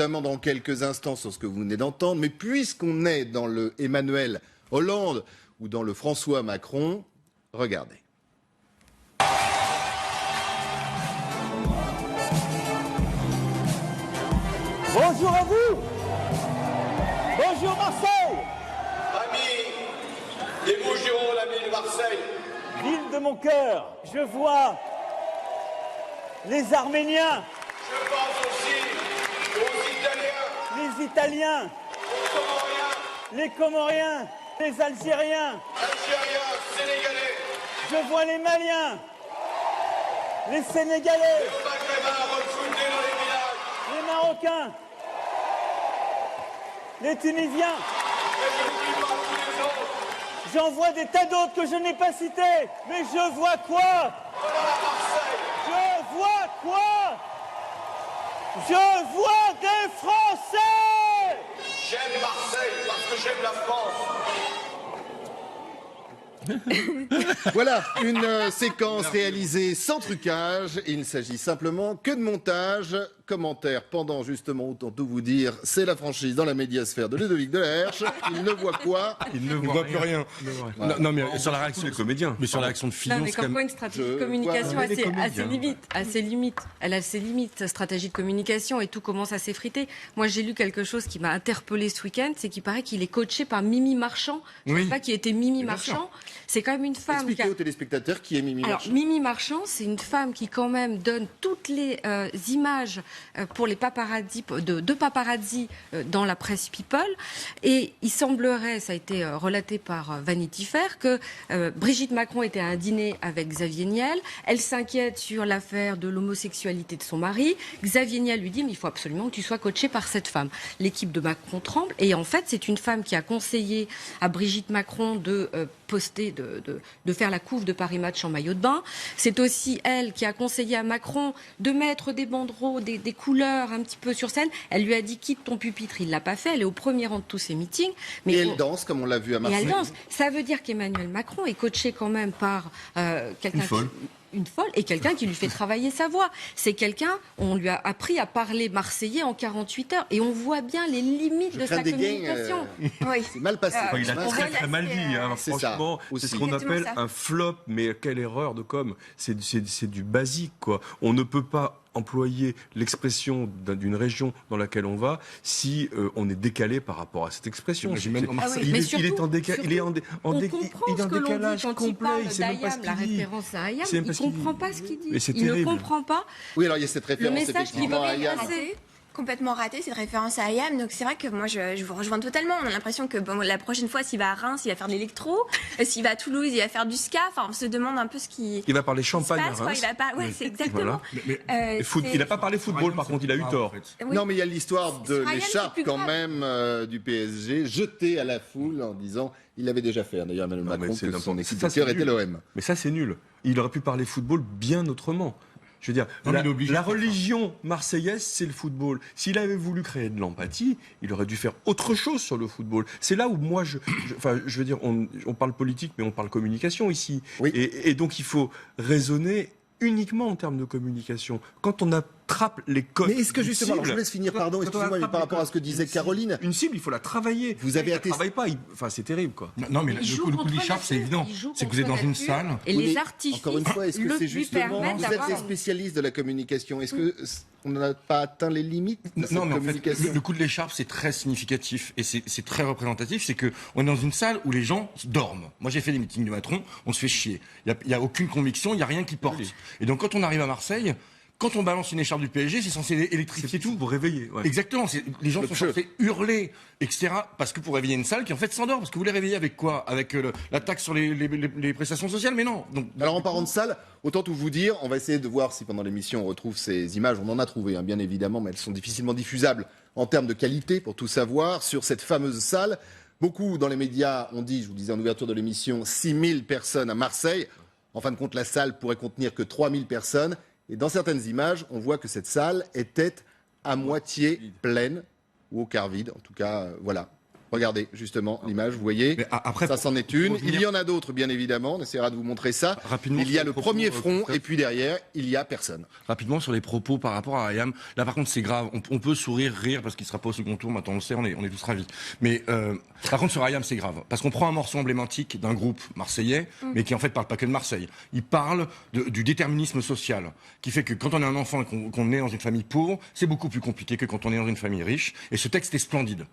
Évidemment dans quelques instants sur ce que vous venez d'entendre, mais puisqu'on est dans le Emmanuel Hollande ou dans le François Macron, regardez. Bonjour à vous. Bonjour Marseille. Amis des Bouches-du-Rhône, amis de Marseille. Ville de mon cœur, je vois les Arméniens. Je pense aussi aux Italiens, Les Italiens, aux Comoriens, les Comoriens, les Algériens. Algériens, Sénégalais, Je vois les Maliens, les Sénégalais, aux Maghrébins recrutés dans les villages. les Marocains, les Tunisiens. Et je n'oublie pas tous les autres. J'en vois des tas d'autres que je n'ai pas cités. Mais je vois quoi? Voilà Marseille. Je vois quoi? Je vois des Français. J'aime Marseille parce que j'aime la France. Voilà, une séquence réalisée sans trucage. Il ne s'agit simplement que de montage. Commentaire pendant justement, autant tout vous dire, c'est la franchise dans la médiasphère de Ludovic Delerche. Il ne voit quoi? Il ne voit plus rien. Voilà. Non, mais sur la réaction des comédiens. Mais sur la réaction de Fillon, Non, mais c'est quand comme quoi même... une stratégie de communication vois, assez limite. Elle a ses limites, stratégie de communication, et tout commence à s'effriter. Moi, j'ai lu quelque chose qui m'a interpellé ce week-end, c'est qu'il paraît qu'il est coaché par Mimi Marchand. Je ne sais pas qui était Mimi Marchand. C'est quand même une femme Expliquez aux téléspectateurs qui est Mimi Alors, Marchand. Mimi Marchand, c'est une femme qui quand même donne toutes les images pour les paparazzi, de paparazzi dans la presse People. Et il semblerait, ça a été relaté par Vanity Fair, que Brigitte Macron était à un dîner avec Xavier Niel. Elle s'inquiète sur l'affaire de l'homosexualité de son mari. Xavier Niel lui dit, mais il faut absolument que tu sois coaché par cette femme. L'équipe de Macron tremble. Et en fait, c'est une femme qui a conseillé à Brigitte Macron de poster, de faire la couve de Paris Match en maillot de bain. C'est aussi elle qui a conseillé à Macron de mettre des banderoles, des couleurs un petit peu sur scène. Elle lui a dit quitte ton pupitre, il l'a pas fait. Elle est au premier rang de tous ses meetings. Mais Et elle danse comme on l'a vu à et Marseille. elle danse. Ça veut dire qu'Emmanuel Macron est coaché quand même par quelqu'un une folle et quelqu'un qui lui fait travailler sa voix. C'est quelqu'un, on lui a appris à parler marseillais en 48 heures et on voit bien les limites de sa communication. Oui. C'est mal passé. Il a très mal dit, hein, c'est franchement. ça, C'est ce qu'on appelle un flop, mais quelle erreur de com. C'est du basique, quoi. On ne peut pas employer l'expression d'une région dans laquelle on va si on est décalé par rapport à cette expression. Il est en décalage complet. Il sait même pas ce qu'il dit. La référence à Ayam, il ne comprend pas ce qu'il dit. Mais c'est Il ne terrible. comprend pas. Oui, alors il y a cette référence Le message qu'il veut effectivement à Ayam. passer. Complètement raté cette référence à Ayam, donc c'est vrai que moi je vous rejoins totalement. On a l'impression que bon, la prochaine fois s'il va à Reims il va faire de l'électro, s'il va à Toulouse il va faire du ska, enfin on se demande un peu ce qui Il va parler champagne à passe, quoi. Reims. Il va pas... ouais, c'est exactement. Voilà. Il n'a pas parlé football, par contre, il a eu tort. Oui. Non, mais il y a l'histoire de Ryan, l'écharpe c'est plus quand grave. même du PSG, jetée à la foule en disant, il l'avait déjà fait d'ailleurs Emmanuel Non, mais Macron, c'est que son n'importe- équipe ça, de c'est cœur était nul. l'OM. Mais ça, c'est nul. Il aurait pu parler football bien autrement. Je veux dire, Non, mais il est obligé la de faire ça. religion marseillaise, c'est le football. S'il avait voulu créer de l'empathie, il aurait dû faire autre chose sur le football. C'est là où moi, je veux dire, on parle politique, mais on parle communication ici. Oui. Et donc, il faut raisonner uniquement en termes de communication. Quand on attrape les codes. Mais est-ce que d'une justement, alors je cible, vous laisse finir, pardon, quand on excusez-moi, mais attrape par les rapport à codes ce que disait d'une Caroline, une cible, il faut la travailler. Vous avez Il la attesté- travaille pas. Enfin, c'est terrible, quoi. Non, mais Il le joue coup de contre l'écharpe, c'est nature. évident. Il joue C'est que vous êtes contre dans une nature. salle. Et Oui, les mais artifices encore une fois, est-ce que lui c'est justement, permettent vous êtes d'avoir des une- spécialistes de la communication, est-ce que on n'a pas atteint les limites de cette Non, mais en fait, communication? le coup de l'écharpe, c'est très significatif et c'est très représentatif. C'est que on est dans une salle où les gens dorment. Moi, j'ai fait des meetings de Macron, on se fait chier. Il y a aucune conviction, il y a rien qui porte. Et donc, quand on arrive à Marseille, quand on balance une écharpe du PSG, c'est censé électrifier tout. Pour réveiller. Ouais. Exactement. Les gens Le sont jeu. censés hurler, etc. Parce que pour réveiller une salle qui en fait s'endort. Parce que vous les réveillez avec quoi? Avec la taxe sur les prestations sociales? Mais non. Donc, Alors en parlant de salle, autant tout vous dire, on va essayer de voir si pendant l'émission on retrouve ces images. On en a trouvé, hein, bien évidemment, mais elles sont difficilement diffusables en termes de qualité, pour tout savoir, sur cette fameuse salle. Beaucoup dans les médias ont dit, je vous disais en ouverture de l'émission, 6000 personnes à Marseille. En fin de compte, la salle pourrait contenir que 3000 personnes. Et dans certaines images, on voit que cette salle était à moitié pleine, ou au quart vide, en tout cas, voilà. Regardez, justement, l'image, vous voyez, Mais après, ça c'en est une. revenir- Il y en a d'autres, bien évidemment, on essaiera de vous montrer ça. Rapidement, Il y a sur le les propos, premier front, Christophe. et puis derrière, il y a personne. Rapidement sur les propos par rapport à Ayam. Là, par contre, c'est grave. On peut sourire, rire, parce qu'il sera pas au second tour. Maintenant, on le sait, on est tous ravis. Mais par contre, sur Ayam, c'est grave. Parce qu'on prend un morceau emblématique d'un groupe marseillais, mais qui en fait parle pas que de Marseille. Il parle du déterminisme social, qui fait que quand on est un enfant et qu'on est dans une famille pauvre, c'est beaucoup plus compliqué que quand on est dans une famille riche. Et ce texte est splendide.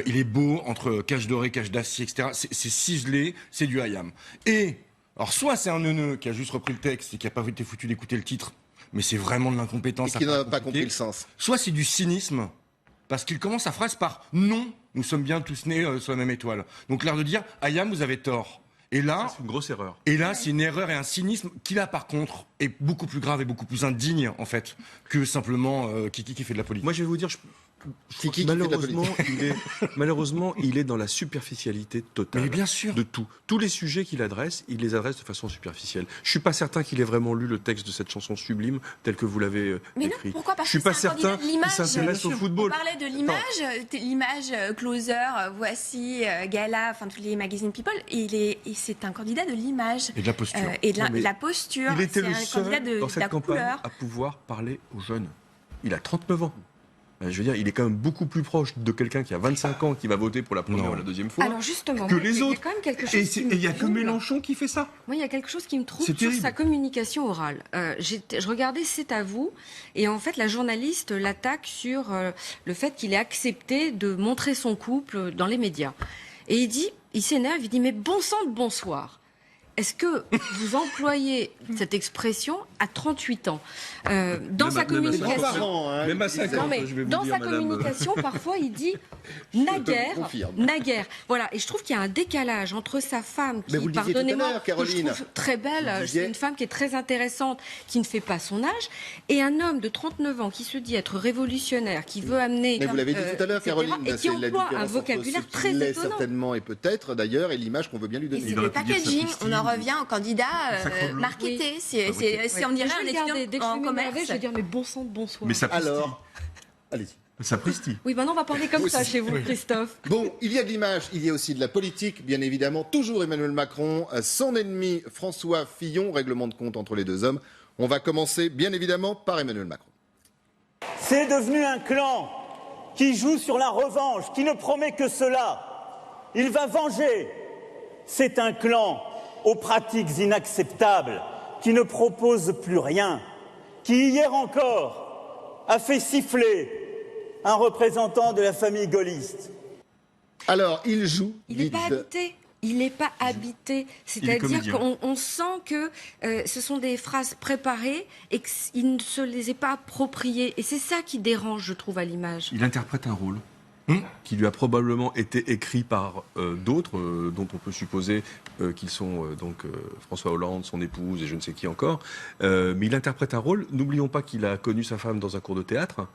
Il est beau, entre cage dorée, cage d'acier, etc. C'est ciselé, c'est du Ayam. Et, alors, soit c'est un neuneu qui a juste repris le texte et qui a pas été foutu d'écouter le titre, mais c'est vraiment de Et l'incompétence. qui ça n'a paraît pas compris compliqué. le sens. Soit c'est du cynisme, parce qu'il commence sa phrase par non, nous sommes bien tous nés sur la même étoile. Donc l'air de dire, Ayam, vous avez tort. Et là, C'est une grosse erreur. c'est une erreur et un cynisme qui là, par contre, est beaucoup plus grave et beaucoup plus indigne, en fait, que simplement Kiki qui fait de la politique. Moi, je vais vous dire, Kiki qui fait de la malheureusement, il est dans la superficialité totale. Mais bien sûr. De tout. Tous les sujets qu'il adresse, il les adresse de façon superficielle. Je suis pas certain qu'il ait vraiment lu le texte de cette chanson sublime telle que vous l'avez Mais non, écrite. pourquoi? Parce Je suis que pas c'est un candidat certain de qu'il l'image. s'intéresse au On football. parlait de l'image closer, voici, gala, enfin tous les magazines People. Et c'est un candidat de l'image. Et de la posture. Et de Non, mais la posture. Il était C'est le un seul candidat de dans la cette campagne couleur. à pouvoir parler aux jeunes. Il a 39 ans. Je veux dire, il est quand même beaucoup plus proche de quelqu'un qui a 25 ans qui va voter pour la première Non. ou la deuxième fois Alors justement, que moi, les il y a autres. quand même quelque chose Et qui il me n'y a que trouble. Mélenchon qui fait ça. Moi, il y a quelque chose qui me trouble C'est sur terrible. sa communication orale. Je regardais C'est à vous, et en fait, la journaliste l'attaque sur le fait qu'il ait accepté de montrer son couple dans les médias. Et il s'énerve, il dit, mais bon sang de bonsoir. Est-ce que vous employez cette expression à 38 ans dans Même sa à- même à communication? Grands-parents, hein, Même à ils disaient. 50, Non, mais je vais vous dans dire, sa madame. communication, parfois, il dit confirme. naguère. Voilà, et je trouve qu'il y a un décalage entre sa femme, Mais vous qui, le disiez tout à pardonnez-moi, l'heure, que je Caroline. trouve très belle, Vous disiez- c'est une femme qui est très intéressante, qui ne fait pas son âge, et un homme de 39 ans qui se dit être révolutionnaire, qui veut amener... Mais vous l'avez dit tout à l'heure, etc., Caroline, et c'est qui la emploie différence un entre vocabulaire ce très qu'il est étonnant. certainement et peut-être d'ailleurs et l'image qu'on veut bien lui Et donner. c'est aurait le pu dire packaging. sapristi. On en revient au candidat Sacre-bleu. marketé. Oui. C'est, on dirait un étudiant dès que je en vais m'énerver, commerce. je vais dire, mais bon sang de bonsoir. Mais ça Alors, allez-y. Sapristi. Oui, maintenant on va parler comme Vous ça aussi. chez vous, Christophe. Bon, il y a de l'image, il y a aussi de la politique, bien évidemment. Toujours Emmanuel Macron, son ennemi François Fillon, règlement de compte entre les deux hommes. On va commencer, bien évidemment, par Emmanuel Macron. C'est devenu un clan qui joue sur la revanche, qui ne promet que cela. Il va venger. C'est un clan aux pratiques inacceptables, qui ne propose plus rien, qui hier encore a fait siffler un représentant de la famille gaulliste. Alors, il joue Il n'est vide. pas habité. Il n'est pas habité. C'est-à-dire comédien. qu'on sent que ce sont des phrases préparées et qu'il ne se les est pas appropriées. Et c'est ça qui dérange, je trouve, à l'image. Il interprète un rôle qui lui a probablement été écrit par d'autres, dont on peut supposer qu'ils sont François Hollande, son épouse et je ne sais qui encore. Mais il interprète un rôle. N'oublions pas qu'il a connu sa femme dans un cours de théâtre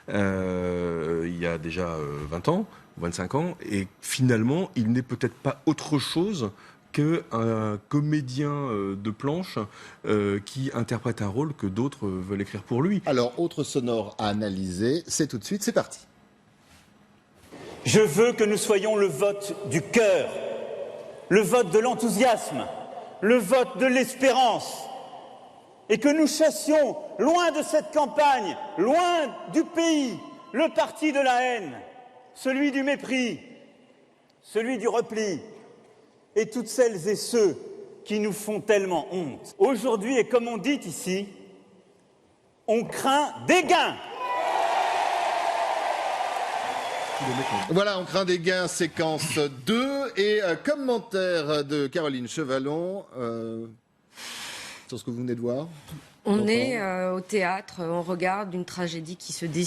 il y a déjà 20 ans, 25 ans, et finalement, il n'est peut-être pas autre chose qu'un comédien de planche qui interprète un rôle que d'autres veulent écrire pour lui. Alors, autre sonore à analyser, c'est tout de suite, c'est parti. Je veux que nous soyons le vote du cœur, le vote de l'enthousiasme, le vote de l'espérance, et que nous chassions loin de cette campagne, loin du pays, le parti de la haine, celui du mépris, celui du repli, et toutes celles et ceux qui nous font tellement honte. Aujourd'hui, et comme on dit ici, on craint des gains. Voilà, on craint des gains, séquence 2. Et commentaire de Caroline Chevalon sur ce que vous venez de voir. On est au théâtre, on regarde une tragédie qui se dessine.